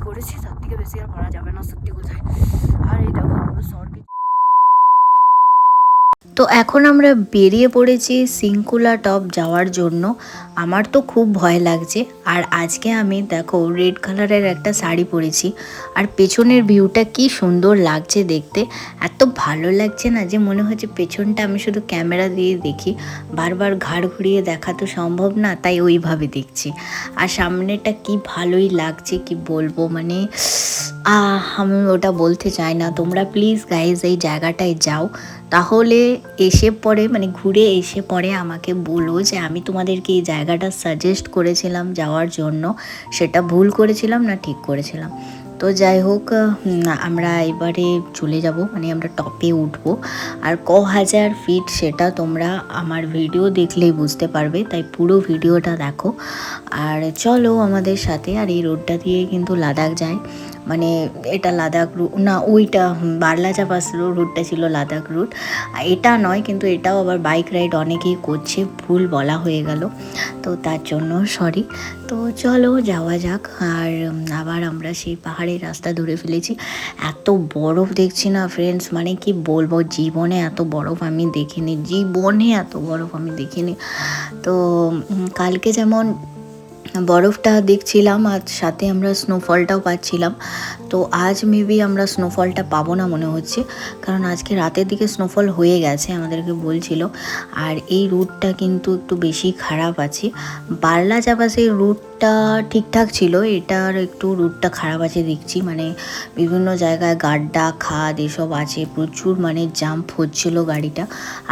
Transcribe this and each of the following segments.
করেছি তার থেকে বেশি আর করা যাবে না সত্যি কোথায়। আর এই দেখো স্বর্গে। তো এখন আমরা বেরিয়ে পড়েছি সিংকুলা টপ যাওয়ার জন্য। আমার তো খুব ভয় লাগছে। আর আজকে আমি দেখো রেড কালারের একটা শাড়ি পরেছি, আর পেছনের ভিউটা কি সুন্দর লাগছে দেখতে। এত ভালো লাগছে না যে মনে হচ্ছে পেছনটা আমি শুধু ক্যামেরা দিয়ে দেখি, বারবার ঘাড় ঘুরিয়ে দেখা তো সম্ভব না, তাই ওইভাবে দেখছি। আর সামনেটা কি ভালোই লাগছে কি বলবো, মানে আমি ওটা বলতে চাই না। তোমরা প্লিজ গাইজ এই জায়গাটায় যাও, তাহলে এসে পরে মানে ঘুরে এসে পরে আমাকে বলো যে আমি তোমাদেরকে এই জায়গাটা সাজেস্ট করেছিলাম যাওয়ার জন্য, সেটা ভুল করেছিলাম না ঠিক করেছিলাম। তো যাই হোক, আমরা এবারে চলে যাব, মানে আমরা টপে উঠবো। আর হাজার ফিট সেটা তোমরা আমার ভিডিও দেখলেই বুঝতে পারবে, তাই পুরো ভিডিওটা দেখো আর চলো আমাদের সাথে। আর এই রোডটা দিয়ে কিন্তু লাদাখ যায়, মানে এটা লাদাখ রুট না, ওইটা বারলাচা পাস রুটটা ছিল লাদাখ রুট, এটা নয়। কিন্তু এটাও আবার বাইক রাইড অনেকেই করছে, ভুল বলা হয়ে গেল, তো তার জন্য সরি। তো চলো যাওয়া যাক। আর আবার আমরা সেই পাহাড়ের রাস্তা ধরে ফেলেছি। এত বরফ দেখছি না ফ্রেন্ডস, মানে কি বলবো, জীবনে এত বরফ আমি দেখিনি, জীবনে এত বরফ আমি দেখিনি। তো কালকে যেমন বরফটা দেখছিলাম আর সাথে আমরা স্নোফলটাও পাচ্ছিলাম, তো আজ মেবি আমরা স্নোফলটা পাবো না মনে হচ্ছে, কারণ আজকে রাতের দিকে স্নোফল হয়ে গেছে আমাদেরকে বলছিল। আর এই রুটটা কিন্তু একটু বেশি খারাপ আছে। বারলাচা পাসের রুটটা ঠিকঠাক ছিল, এটার একটু রুটটা খারাপ আছে দেখছি, মানে বিভিন্ন জায়গায় গাড্ডা খাদ এসব আছে, প্রচুর মানে জাম্প হচ্ছিল গাড়িটা।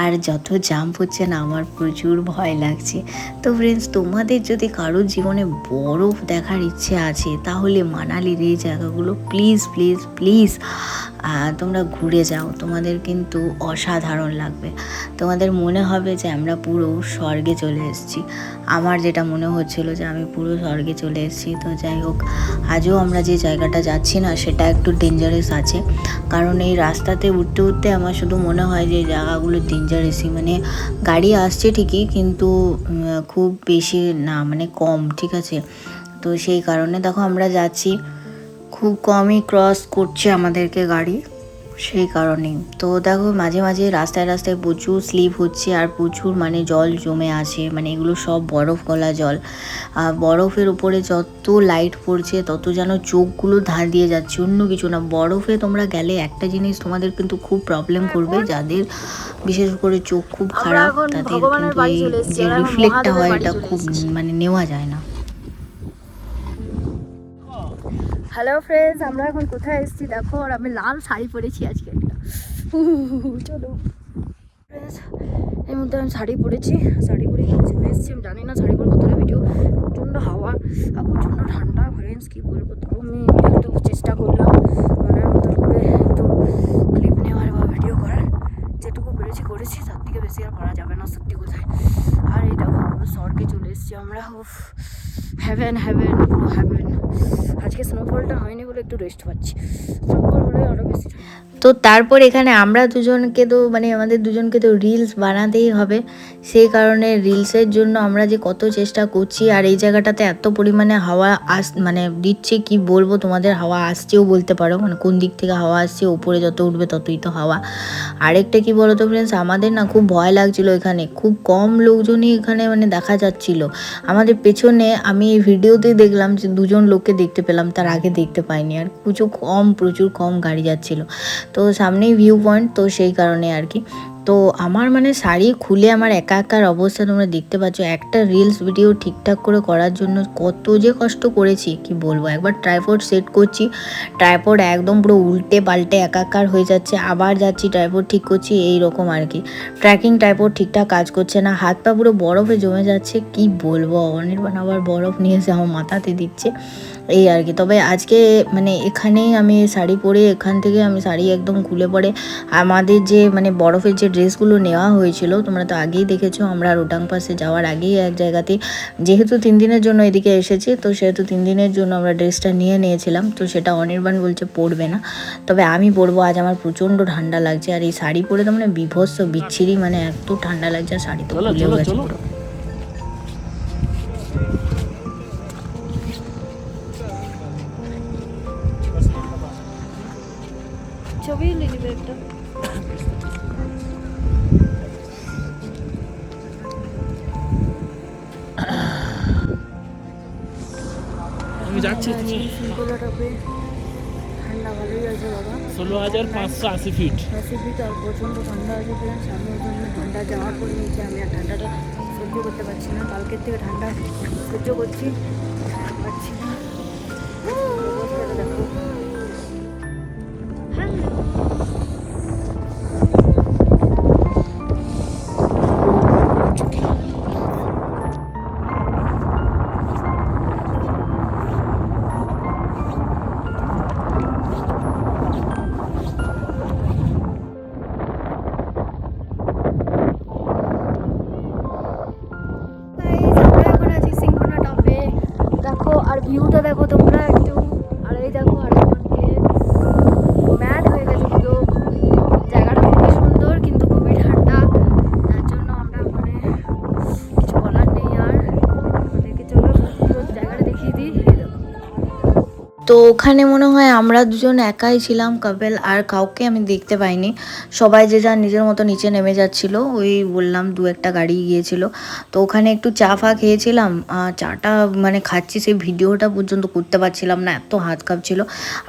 আর যত জাম্প হচ্ছে না আমার প্রচুর ভয় লাগছে। তো ফ্রেন্ডস, তোমাদের যদি কারোর জীবনে বরফ দেখার ইচ্ছে আছে তাহলে মানালির এই জায়গাগুলো প্লিজ প্লিজ প্লিজ তোমরা ঘুরে যাও, তোমাদের কিন্তু অসাধারণ লাগবে। তোমাদের মনে হবে যে আমরা পুরো স্বর্গে চলে এসেছি। আমার যেটা মনে হচ্ছিল যে আমি পুরো স্বর্গে চলে এসেছি। তো যাই হোক, আজও আমরা যে জায়গাটা যাচ্ছি না সেটা একটু ডেঞ্জারাস আছে, কারণ এই রাস্তাতে উঠতে উঠতে আমার শুধু মনে হয় যে এই জায়গাগুলো ডেঞ্জারাসই, মানে গাড়ি আসছে ঠিকই কিন্তু খুব বেশি না, মানে কম, ঠিক আছে। তো সেই কারণে দেখো আমরা যাচ্ছি, খুব কমই ক্রস করছে আমাদেরকে গাড়ি, সেই কারণেই। তো দেখো মাঝে মাঝে রাস্তায় রাস্তায় প্রচুর স্লিপ হচ্ছে আর প্রচুর মানে জল জমে আছে, মানে এগুলো সব বরফ গলা জল। বরফের উপরে যত লাইট পড়ছে তত যেন চোখগুলো ধার দিয়ে যাচ্ছে, অন্য কিছু না। বরফে তোমরা গেলে একটা জিনিস তোমাদের কিন্তু খুব প্রবলেম করবে, যাদের বিশেষ করে চোখ খুব খারাপ তাদের কিন্তু এই যে রিফ্লেক্টটা হয় এটা খুব মানে নেওয়া যায় না। হ্যালো ফ্রেন্ডস, আমরা এখন কোথায় এসেছি দেখো, আর আমি লাল শাড়ি পরেছি আজকে একটা। চলো ফ্রেন্ডস, এই মধ্যে আমি শাড়ি পরেছি, শাড়ি পরে চলে এসেছি। আমি জানি না শাড়ি পরে কতটা ভিডিও, প্রচণ্ড হাওয়া আর প্রচণ্ড ঠান্ডা ফ্রেন্ডস, কী বলবো। তো আমি একটু চেষ্টা করলাম মনের মতো করে একটু ক্লিপ নেওয়ার বা ভিডিও করার, যেটুকু পেরেছি করেছি, তার থেকে বেশি আর করা যাবে না সত্যি কোথায়। আর এই দেখো স্বর্গে চলে এসেছি আমরা, হ্যাভেন হ্যাভেন পুরো হ্যাভেন। আজকে স্নোফলটা হয়নি বলে একটু রেস্ট পাচ্ছি, স্নোফল হলে আরও বেশি। তো তারপর এখানে আমরা দুজনকে তো মানে আমাদের দুজনকে তো রিলস বানাতেই হবে, সেই কারণে রিলসের জন্য আমরা যে কত চেষ্টা করছি। আর এই জায়গাটাতে এত পরিমাণে হাওয়া মানে দিচ্ছে কি বলবো তোমাদের, হাওয়া আসছেও বলতে পারো, মানে কোন দিক থেকে হাওয়া আসছে, উপরে যত উঠবে ততই তো হাওয়া। আরেকটা কি বলো তো ফ্রেন্ডস, আমাদের না খুব ভয় লাগছিল, এখানে খুব কম লোকজনই এখানে মানে দেখা যাচ্ছিল। আমাদের পেছনে আমি এই ভিডিওতেই দেখলাম যে দুজন লোককে দেখতে পেলাম, তার আগে দেখতে পাইনি। আর প্রচুর কম গাড়ি যাচ্ছিল, তো সামনেই ভিউ পয়েন্ট, তো সেই কারণে আর কি। তো আমার মানে শাড়ি খুলে আমার একার অবস্থা তোমরা দেখতে পাচ্ছ। একটা রিলস ভিডিও ঠিকঠাক করে করার জন্য কত যে কষ্ট করেছি কি বলবো। একবার ট্রাইপড সেট করছি, ট্রাইপড একদম পুরো উল্টে পাল্টে একাকার হয়ে যাচ্ছে, আবার যাচ্ছি ট্রাইপড ঠিক করছি, এই রকম আর কি। ট্র্যাকিং ট্রাইপড ঠিকঠাক কাজ করছে না, হাত পা পুরো বরফে জমে যাচ্ছে, কি বলবো। অনির্বাণ আবার বরফ নিয়ে এসে আমার মাথাতে দিচ্ছে, এই আর কি। তবে আজকে মানে এখানেই আমি শাড়ি পরে, এখান থেকে আমি শাড়ি একদম খুলে পরে আমাদের যে মানে বরফের যে ড্রেসগুলো নেওয়া হয়েছিল তোমরা তো আগেই দেখেছো, আমরা রোটাং পাসে যাওয়ার আগেই এক জায়গাতে, যেহেতু 3 দিনের জন্য এদিকে এসেছি, তো সেহেতু 3 দিনের জন্য আমরা ড্রেসটা নিয়েছিলাম। তো সেটা অনির্বাণ বলছে পরবে না, তবে আমি পরবো। আজ আমার প্রচণ্ড ঠান্ডা লাগছে, আর এই শাড়ি পরে তো মানে বিভৎস বিচ্ছিরি, মানে এত ঠান্ডা লাগছে, আর শাড়ি তো খুলেও গেছে পুরো। ছবি লিখবে একটা। আমি যাচ্ছি তুমি সিঙ্কোলাটাপে ঠান্ডা ভালোই আছে বাবা। 16,580 ফিট। 80 ফিট আর প্রচণ্ড ঠান্ডা আছে ফ্রেন্ডস। আমি ওই জন্য ঠান্ডা জামা পরে নিয়েছি। আমি আর ঠান্ডাটা সহ্য করতে পারছি না। কালকের থেকে ঠান্ডা সহ্য করছি, পারছি না। অবস্থাটা দেখো। দেখো আর ভিউটা দেখো তোমরা একটু। আর এই দেখো আরেকজনকে ম্যাড হয়ে গেছে পুরো। জায়গাটা খুবই সুন্দর কিন্তু খুবই ঠান্ডা, তার জন্য আমরা মানে কিছু বলার নেই। আর ওদেরকে চলো পুরো জায়গাটা দেখিয়ে দিই। তো ওখানে মনে হয় আমরা দুজন একাই ছিলাম কাপেল, আর কাউকে আমি দেখতে পাইনি। সবাই যে যার নিজের মতো নিচে নেমে যাচ্ছিল। ওই বললাম দু একটা গাড়ি গিয়েছিল। তো ওখানে একটু চা ফা খেয়েছিলাম। চাটা মানে খাচ্ছি, সেই ভিডিওটা পর্যন্ত করতে পারছিলাম না, এত হাত কাঁপছিল।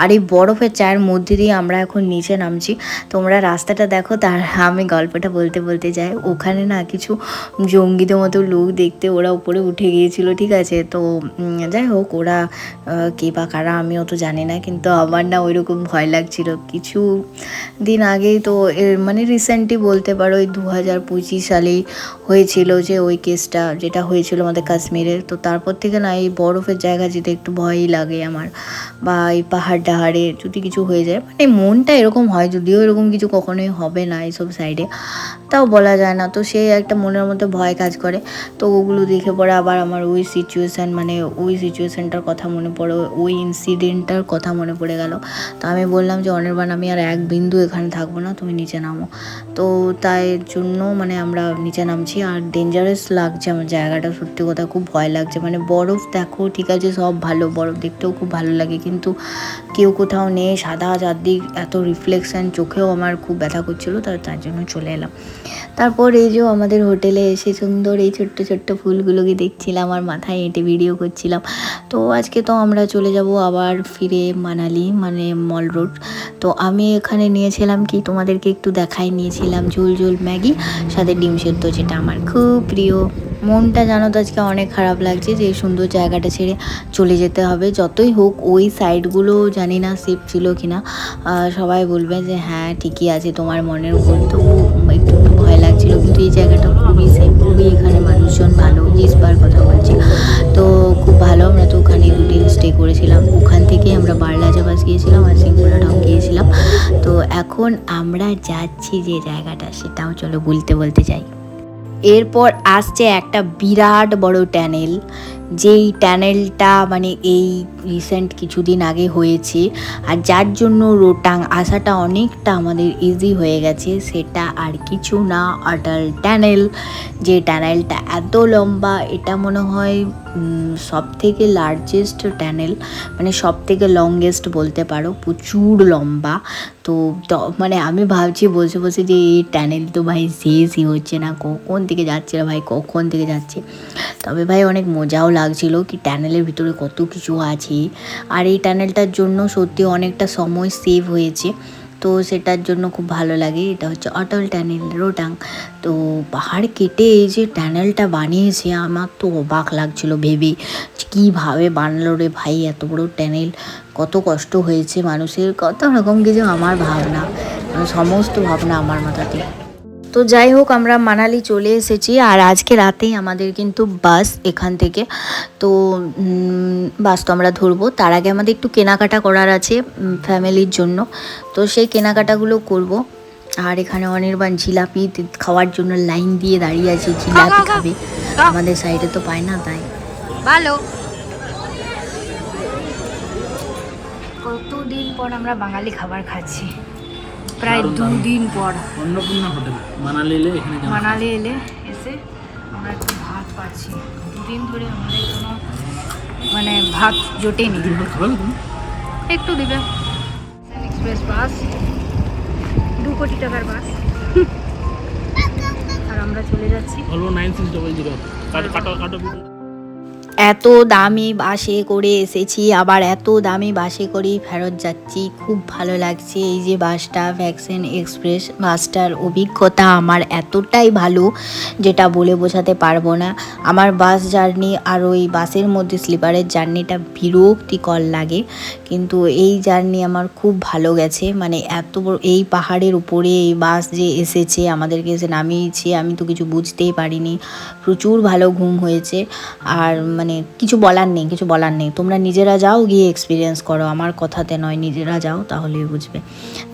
আর এই বরফের চায়ের মধ্যে দিয়ে আমরা এখন নিচে নামছি। তোমরা রাস্তাটা দেখো, তার আমি গল্পটা বলতে বলতে যাই। ওখানে না কিছু জঙ্গিদের মতো লোক দেখতে ওরা উপরে উঠে গিয়েছিল, ঠিক আছে। তো যাই হোক, ওরা কে বা কারা আমি অত জানি না, কিন্তু আমার না ওইরকম ভয় লাগছিল। কিছু দিন আগেই তো মানে রিসেন্টলি বলতে পারো, ওই 2025 সালেই হয়েছিল যে ওই কেসটা যেটা হয়েছিল আমাদের কাশ্মীরের। তো তারপর থেকে না এই বরফের জায়গা যেতে একটু ভয়ই লাগে আমার, বা এই পাহাড় ডাহাড়ে যদি কিছু হয়ে যায়, মানে মনটা এরকম হয়, যদিও এরকম কিছু কখনোই হবে না এইসব সাইডে, তাও বলা যায় না। তো সেই একটা মনের মধ্যে ভয় কাজ করে। তো ওগুলো দেখে পরে আবার আমার ওই সিচুয়েশান, মানে ওই সিচুয়েশানটার কথা মনে পড়ে, ওই ইনসিডেন্টটার কথা মনে পড়ে গেল। তো আমি বললাম যে অনির্বাণ, আমি আর এক বিন্দু এখানে থাকবো না, তুমি নিচে নামো। তো তাই জন্য মানে আমরা নিচে নামছি। আর ডেঞ্জারাস লাগছে আমার জায়গাটা, সত্যি কথা খুব ভয় লাগছে। মানে বরফ দেখো, ঠিক আছে সব ভালো, বরফ দেখতেও খুব ভালো লাগে, কিন্তু কেউ কোথাও নেই, সাদা চারদিক, এত রিফ্লেকশান, চোখেও আমার খুব ব্যথা করছিলো। তার জন্য চলে এলাম। তারপর এই যে আমাদের হোটেলে এসে সুন্দর এই ছোট্ট ছোট্ট ফুলগুলোকে দেখছিলাম আর মাথায় এঁটে ভিডিও করছিলাম। তো আজকে তো আমরা চলে যাব আবার ফিরে মানালি, মানে মল রোড। তো আমি এখানে নিয়েছিলাম কি, তোমাদেরকে একটু দেখাই, নিয়েছিলাম ঝোল ঝোল ম্যাগি, সাথে ডিম সেদ্ধ, যেটা আমার খুব প্রিয়। মনটা জানো তো আজকে অনেক খারাপ লাগছে যে এই সুন্দর জায়গাটা ছেড়ে চলে যেতে হবে। যতই হোক ওই সাইডগুলো জানি না সেফ ছিল কিনা, সবাই বলবে যে হ্যাঁ ঠিকই আছে তোমার মনের উপর, তো একটু ভয় লাগছিল। কিন্তু এই জায়গাটা খুবই সেফ, খুবই এখানে মানুষজন ভালো, জিসবার কথা বলছি, তো খুব ভালো। আমরা তো ওখানে দুদিন স্টে করেছিলাম। ওখান থেকে আমরা বারলাজাবাস গিয়েছিলাম আর সিঙ্গুলাটাও গিয়েছিলাম। তো এখন আমরা যাচ্ছি যে জায়গাটা, সেটাও চলো বলতে যাই। এরপর আসছে একটা বিরাট বড় ট্যানেল, যেই ট্যানেলটা মানে এই রিসেন্ট কিছুদিন আগে হয়েছে, আর যার জন্য রোটাং আসাটা অনেকটা আমাদের ইজি হয়ে গেছে। সেটা আর কিছু না, অটল ট্যানেল। যে ট্যানেলটা এত লম্বা, এটা মনে হয় সব থেকে লার্জেস্ট ট্যানেল, মানে সব থেকে লংগেস্ট বলতে পারো, প্রচুর লম্বা। তো মানে আমি ভাবছি বসে বসে যে এই ট্যানেল তো ভাই শেষই হচ্ছে না, কখন থেকে যাচ্ছে না ভাই, কখন থেকে যাচ্ছে। তবে ভাই অনেক মজাও লাগছিল কি ট্যানেলের ভিতরে কত কিছু আছে। আর এই ট্যানেলটার জন্য সত্যি অনেকটা সময় সেভ হয়েছে, তো সেটার জন্য খুব ভালো লাগে। এটা হচ্ছে অটল ট্যানেল রোটাং। তো পাহাড় কেটে এই যে ট্যানেলটা বানিয়েছে, আমার তো অবাক লাগছিল ভেবে, কীভাবে বানালো রে ভাই এত বড় ট্যানেল, কত কষ্ট হয়েছে মানুষের, কত রকম কিছু আমার ভাবনা, সমস্ত ভাবনা আমার মাথাতে। তো যাই হোক, আমরা মানালি চলে এসেছি। আর আজকে রাতেই আমাদের কিন্তু বাস এখান থেকে, তো বাস তো আমরা ধরবো। তার আগে আমাদের একটু কেনাকাটা করার আছে ফ্যামিলির জন্য, তো সেই কেনাকাটাগুলো করব। আর এখানে অনির্বাণ জিলাপি খাওয়ার জন্য লাইন দিয়ে দাঁড়িয়ে আছে, জিলাপি খাবে, আমাদের সাইডে তো পায় না, তাই ভালো। কতদিন পর আমরা বাঙালি খাবার খাচ্ছি, প্রায় 2 দিন পর। অন্নপূর্ণা হোটেল মানালি এলে এসে আমরা একটু ভাত পাচ্ছি। 2 দিন ধরে আমাদের কোনো মানে ভাত জোটেনি। একটু দিবে। এক্সপ্রেস বাস, 2 কোটি টাকার বাস। আর আমরা চলে যাচ্ছি। বলবো 9600 কাটো কাটো কাটো ভিডিও। এত দামি বাসে করে এসেছি, আবার এত দামি বাসে করেই ফেরত যাচ্ছি। খুব ভালো লাগছে। এই যে বাসটা, ভ্যাকসিন এক্সপ্রেস বাসটার অভিজ্ঞতা আমার এতটাই ভালো যেটা বলে বোঝাতে পারবো না। আমার বাস জার্নি আর ওই বাসের মধ্যে স্লিপারের জার্নিটা বিরক্তিকর লাগে, কিন্তু এই জার্নি আমার খুব ভালো গেছে। মানে এত বড় এই পাহাড়ের উপরে এই বাস যে এসেছে, আমাদেরকে এসে নামিয়েছে, আমি তো কিছু বুঝতেই পারিনি। প্রচুর ভালো ঘুম হয়েছে। আর মানে কিছু বলার নেই। তোমরা নিজেরা যাও, গিয়ে এক্সপিরিয়েন্স করো, আমার কথাতে নয়, নিজেরা যাও তাহলেই বুঝবে।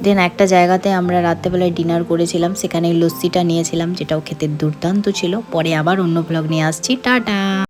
দেন একটা জায়গাতে আমরা রাত্রেবেলায় ডিনার করেছিলাম, সেখানে লস্যিটা নিয়েছিলাম, যেটাও খেতে দুর্দান্ত ছিল। পরে আবার অন্য ব্লগ নিয়ে আসছি। টাটা।